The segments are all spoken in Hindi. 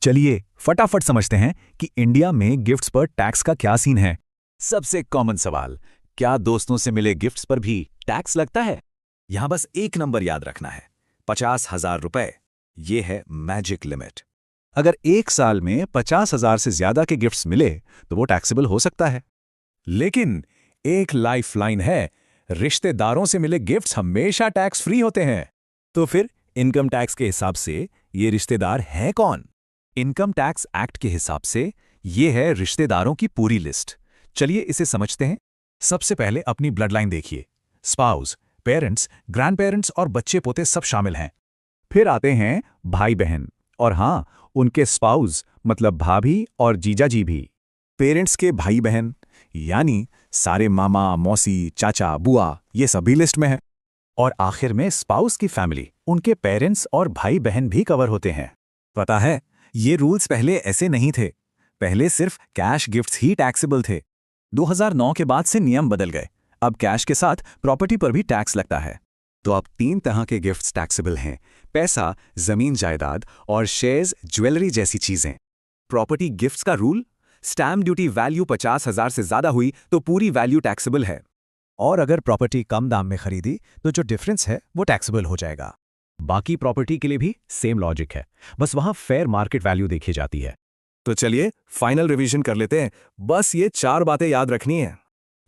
चलिए फटाफट समझते हैं कि इंडिया में गिफ्ट्स पर टैक्स का क्या सीन है। सबसे कॉमन सवाल, क्या दोस्तों से मिले गिफ्ट्स पर भी टैक्स लगता है? यहां बस एक नंबर याद रखना है, 50,000 रुपए। ये है मैजिक लिमिट। अगर एक साल में 50,000 से ज्यादा के गिफ्ट्स मिले तो वो टैक्सेबल हो सकता है। लेकिन एक लाइफलाइन है, रिश्तेदारों से मिले गिफ्ट्स हमेशा टैक्स फ्री होते हैं। तो फिर इनकम टैक्स के हिसाब से ये रिश्तेदार हैं कौन? इनकम टैक्स एक्ट के हिसाब से ये है रिश्तेदारों की पूरी लिस्ट। चलिए इसे समझते हैं। सबसे पहले अपनी ब्लड लाइन देखिए। स्पाउस, पेरेंट्स, ग्रैंड पेरेंट्स और बच्चे पोते सब शामिल हैं। फिर आते हैं भाई बहन, और हाँ, उनके स्पाउस मतलब भाभी और जीजाजी भी। पेरेंट्स के भाई बहन यानी सारे मामा, मौसी, चाचा, बुआ, ये सभी लिस्ट में है। और आखिर में स्पाउस की फैमिली, उनके पेरेंट्स और भाई बहन भी कवर होते हैं। पता है, ये रूल्स पहले ऐसे नहीं थे। पहले सिर्फ कैश गिफ्ट्स ही टैक्सेबल थे। 2009 के बाद से नियम बदल गए। अब कैश के साथ प्रॉपर्टी पर भी टैक्स लगता है। तो अब 3 तरह के गिफ्ट्स टैक्सेबल हैं: पैसा, जमीन जायदाद और शेयर्स, ज्वेलरी जैसी चीजें। प्रॉपर्टी गिफ्ट्स का रूल, स्टैम्प ड्यूटी वैल्यू 50,000 से ज्यादा हुई तो पूरी वैल्यू टैक्सेबल है। और अगर प्रॉपर्टी कम दाम में खरीदी तो जो डिफरेंस है वो टैक्सेबल हो जाएगा। बाकी प्रॉपर्टी के लिए भी सेम लॉजिक है, बस वहां फेयर मार्केट वैल्यू देखी जाती है। तो चलिए फाइनल रिवीजन कर लेते हैं, बस ये 4 बातें याद रखनी है।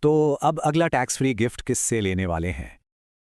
तो अब अगला टैक्स फ्री गिफ्ट किससे लेने वाले हैं?